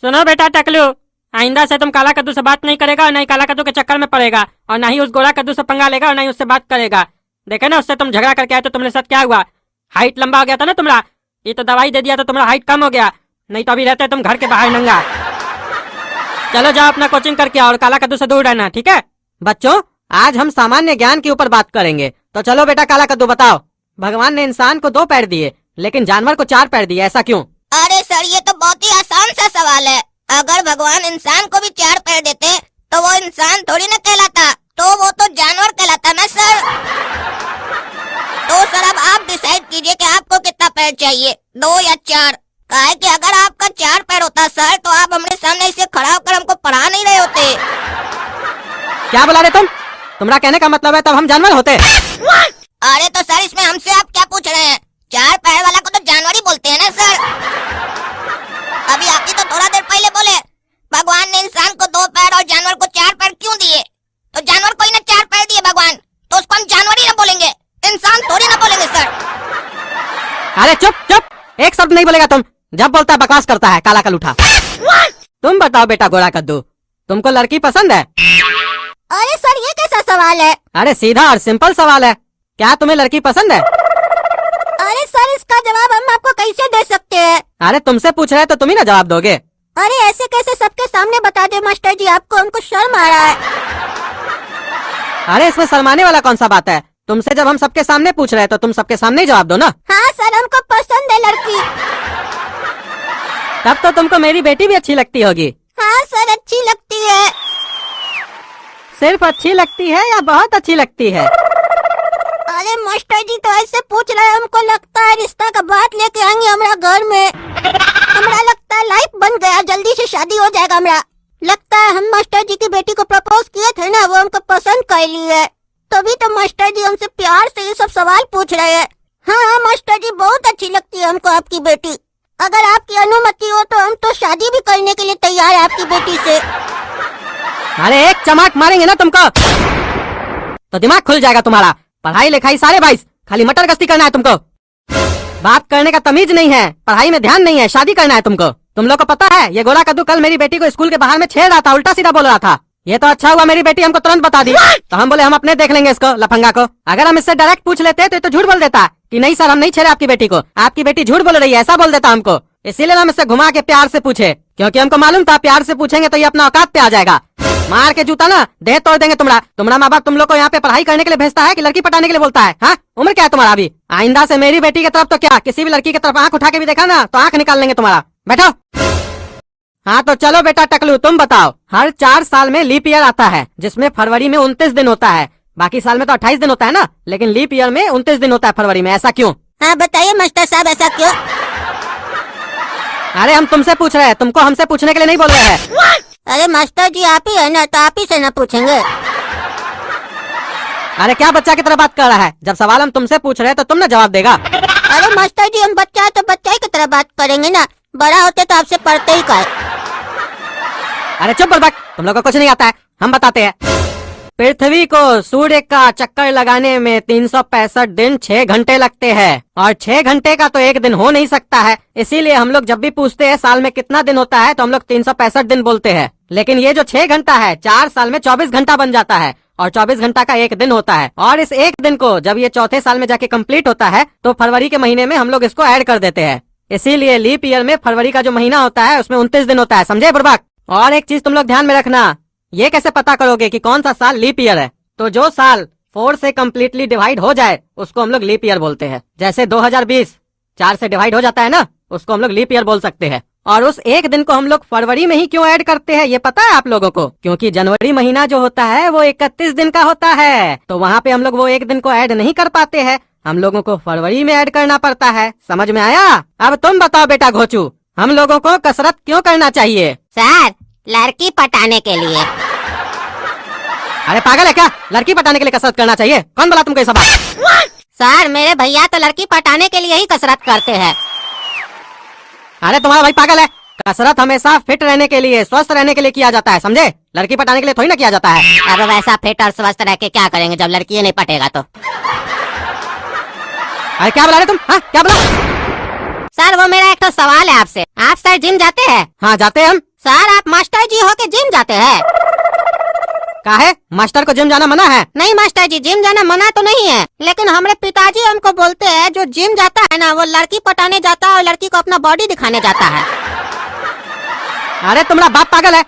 सुनो बेटा टकलू, आइंदा से तुम काला कद्दू से बात नहीं करेगा और नहीं काला कद्दू के चक्कर में पड़ेगा और ना ही उस गोरा कद्दू से पंगा लेगा और ना ही उससे बात करेगा। देखे ना उससे तुम झगड़ा करके आए तो तुम्हारे साथ क्या हुआ, हाइट लंबा हो गया था ना तुम्हारा, ये तो दवाई दे दिया तो तुम्हारा हाइट कम हो गया, नहीं तो अभी रहते तुम घर के बाहर नंगा। चलो जाओ अपना कोचिंग करके आओ और काला कद्दू से दूर रहना, ठीक है। बच्चों, आज हम सामान्य ज्ञान के ऊपर बात करेंगे, तो चलो बेटा काला कद्दू बताओ, भगवान ने इंसान को 2 पैर दिए लेकिन जानवर को 4 पैर दिए, ऐसा क्यों? अरे सर, ये तो बहुत ही आसान सा सवाल है। अगर भगवान इंसान को भी 4 पैर देते तो वो इंसान थोड़ी ना कहलाता, तो वो तो जानवर कहलाता ना सर। तो सर अब आप डिसाइड कीजिए कि आपको कितना पैर चाहिए, 2 या 4। काहे कि अगर आपका 4 पैर होता सर तो आप हमारे सामने इसे खड़ा होकर हमको पढ़ा नहीं रहे होते। क्या बुला रहे तुम? तुम्हारा कहने का मतलब है तब हम जानवर होते? अरे तो सर इसमें हमसे आप क्या पूछ रहे हैं? 4 पैर वाला को तो जानवर ही बोलते हैं ना सर। अभी आप ही तो थोड़ा देर पहले बोले भगवान ने इंसान को 2 पैर और जानवर को 4 पैर क्यों दिए? तो जानवर को ही ना 4 पैर दिए भगवान, तो उसको हम जानवर ही ना बोलेंगे, इंसान थोड़ी ना बोलेंगे सर। अरे चुप चुप, एक शब्द नहीं बोलेगा तुम, जब बोलता है बकवास करता है काला कलूठा। तुम बताओ बेटा गोरा कद्दू, तुमको लड़की पसंद है? अरे सर ये कैसा सवाल है? अरे सीधा और सिंपल सवाल है, क्या तुम्हें लड़की पसंद है? अरे सर इसका जवाब हम आपको कैसे दे सकते हैं? अरे तुमसे पूछ रहे हैं तो तुम ही ना जवाब दोगे। अरे ऐसे कैसे सबके सामने बता दे मास्टर जी, आपको हमको शर्म आ रहा है। अरे इसमें शर्माने वाला कौन सा बात है, तुमसे जब हम सबके सामने पूछ रहे हैं तो तुम सबके सामने ही जवाब दो ना। हाँ सर हमको पसंद है लड़की। तब तो तुमको मेरी बेटी भी अच्छी लगती होगी। हाँ सर अच्छी लगती है। सिर्फ अच्छी लगती है या बहुत अच्छी लगती है? अरे मास्टर जी तो ऐसे पूछ रहे हैं, हमको लगता है रिश्ता का बात लेके आएंगे हमारा घर में। हमारा लगता है लाइफ बन गया, जल्दी से शादी हो जाएगा हमारा। लगता है हम मास्टर जी की बेटी को प्रपोज किए थे ना, वो हमको पसंद कर ली है, तभी तो मास्टर जी हमसे प्यार से ये सब सवाल पूछ रहे हैं। हाँ मास्टर जी बहुत अच्छी लगती है हमको आपकी बेटी, अगर आपकी अनुमति हो तो हम तो शादी भी करने के लिए तैयार है आपकी बेटी से। अरे एक चमाट मारेंगे ना तुमको तो दिमाग खुल जाएगा तुम्हारा। पढ़ाई लिखाई सारे 22, खाली मटर गश्ती करना है तुमको, बात करने का तमीज नहीं है, पढ़ाई में ध्यान नहीं है, शादी करना है तुमको। तुम लोग को पता है ये गोरा कद्दू कल मेरी बेटी को स्कूल के बाहर में छेड़ रहा था, उल्टा सीधा बोल रहा था। ये तो अच्छा हुआ मेरी बेटी हमको तुरंत बता दी, तो हम बोले हम अपने देख लेंगे इसको लफंगा को। अगर हम इससे डायरेक्ट पूछ लेते तो ये तो झूठ बोल देता कि नहीं सर हम नहीं छेड़े आपकी बेटी को, आपकी बेटी झूठ बोल रही है, ऐसा बोल देता हमको। इसीलिए हम इससे घुमा के प्यार से पूछे, क्योंकि हमको मालूम था प्यार से पूछेंगे तो ये अपना औकात पे आ जाएगा। मार के जूता ना देह तोड़ देंगे तुम्हारा माँ बाप तुम लोग को यहाँ पे पढ़ाई करने के लिए भेजता है कि लड़की पटाने के लिए बोलता है? हाँ उम्र क्या है तुम्हारा अभी? आइंदा से मेरी बेटी की तरफ तो क्या किसी भी लड़की की तरफ आंख उठा के भी देखा ना तो आंख निकाल लेंगे तुम्हारा। बैठो। हाँ तो चलो बेटा टकलू तुम बताओ, हर 4 साल में लीप ईयर आता है जिसमें फरवरी में 29 दिन होता है, बाकी साल में तो 28 दिन होता है ना, लेकिन लीप ईयर में 29 दिन होता है फरवरी में, ऐसा क्यों? हाँ बताइए मास्टर साहब ऐसा क्यों? अरे हम तुमसे पूछ रहे हैं, तुमको हमसे पूछने के लिए नहीं बोल रहे हैं। अरे मास्टर जी आप ही है ना, तो आप ही से ना पूछेंगे। अरे क्या बच्चा की तरह बात कर रहा है, जब सवाल हम तुमसे पूछ रहे हैं तो तुम ना जवाब देगा। अरे मास्टर जी हम बच्चा है तो बच्चा ही की तरह बात करेंगे ना, बड़ा होते तो आपसे पढ़ते ही का। अरे चुप बड़बक, तुम लोग को कुछ नहीं आता है, हम बताते हैं। पृथ्वी को सूर्य का चक्कर लगाने में 365 दिन 6 घंटे लगते हैं, और 6 घंटे का तो एक दिन हो नहीं सकता है, इसीलिए हम लोग जब भी पूछते हैं साल में कितना दिन होता है तो हम लोग 365 दिन बोलते हैं। लेकिन ये जो 6 घंटा है 4 साल में 24 घंटा बन जाता है, और 24 घंटा का एक दिन होता है, और इस एक दिन को जब ये चौथे साल में जाके कंप्लीट होता है तो फरवरी के महीने में हम लोग इसको ऐड कर देते हैं। इसीलिए लीप ईयर में फरवरी का जो महीना होता है उसमें 29 दिन होता है, समझे बुड़बक? और एक चीज तुम लोग ध्यान में रखना, ये कैसे पता करोगे कि कौन सा साल लीप ईयर है? तो जो साल 4 से कम्प्लीटली डिवाइड हो जाए उसको हम लोग लीप ईयर बोलते हैं। जैसे 2020 4 से डिवाइड हो जाता है ना, उसको हम लोग लीप ईयर बोल सकते हैं। और उस एक दिन को हम लोग फरवरी में ही क्यों ऐड करते हैं ये पता है आप लोगों को? क्योंकि जनवरी महीना जो होता है वो 31 दिन का होता है, तो वहाँ पे हम लोग वो एक दिन को ऐड नहीं कर पाते हैं, हम लोगों को फरवरी में ऐड करना पड़ता है। समझ में आया? अब तुम बताओ बेटा घोचू, हम लोगों को कसरत क्यों करना चाहिए? सर लड़की पटाने के लिए। अरे पागल है क्या, लड़की पटाने के लिए कसरत करना चाहिए? कौन बोला तुमको ये सब बात? सर मेरे भैया तो लड़की पटाने के लिए ही कसरत करते हैं। अरे तुम्हारा भाई पागल है, कसरत हमेशा फिट रहने के लिए, स्वस्थ रहने के लिए किया जाता है, समझे? लड़की पटाने के लिए थोड़ी ना किया जाता है। अब वैसा फिट और स्वस्थ रह के क्या करेंगे जब लड़की नहीं पटेगा तो? अरे क्या बुला रहे तुम? हाँ क्या बुला? सर वो मेरा एक तो सवाल है आपसे, आप सर जिम जाते हैं? हाँ जाते हैं हम। सर आप मास्टर जी होके जिम जाते हैं? काहे मास्टर को जिम जाना मना है? नहीं मास्टर जी, जिम जाना मना तो नहीं है, लेकिन हमारे पिताजी हमको बोलते हैं जो जिम जाता है ना वो लड़की पटाने जाता है और लड़की को अपना बॉडी दिखाने जाता है। अरे तुम्हारा बाप पागल है,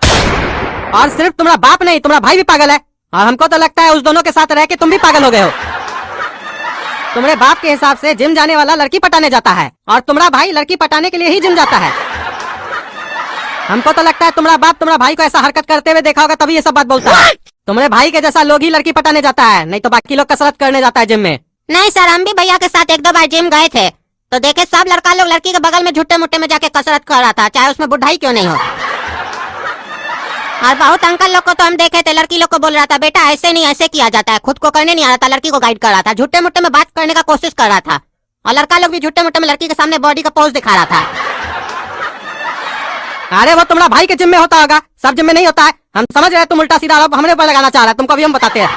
और सिर्फ तुम्हारा बाप नहीं तुम्हारा भाई भी पागल है, और हमको तो लगता है उस दोनों के साथ रह के तुम भी पागल हो गए हो। तुम्हारे बाप के हिसाब से जिम जाने वाला लड़की पटाने जाता है और तुम्हारा भाई लड़की पटाने के लिए ही जिम जाता है। हमको तो लगता है तुम्हारा बाप तुम्हारा भाई को ऐसा हरकत करते हुए देखा होगा तभी ये सब बात बोलता है। तुम्हारे भाई के जैसा लोग ही लड़की पटाने जाता है, नहीं तो बाकी लोग कसरत करने जाता है जिम में। नहीं सर, हम भी भैया के साथ एक दो बार जिम गए थे तो देखे सब लड़का लोग लड़की के बगल में झुट्टे मुट्टे में जाके कसरत कर रहा था, चाहे उसमें बुढ़ाई क्यों नहीं हो। और बहुत अंकल लोग को तो हम देखे थे लड़की लोग को बोल रहा था बेटा ऐसे नहीं ऐसे किया जाता है, खुद को करने नहीं आ रहा था, लड़की को गाइड कर रहा था, झुट्टे मुट्टे में बात करने का कोशिश कर रहा था, और लड़का लोग भी झुट्टे मुट्टे में लड़की के सामने बॉडी का पोज दिखा रहा था। अरे वो तुम्हारा भाई के जिम में होता होगा, सब जिम में नहीं होता है। हम समझ रहे तुम उल्टा सीधा आरोप हमरे ऊपर लगाना चाह रहा है, तुमको भी हम बताते हैं।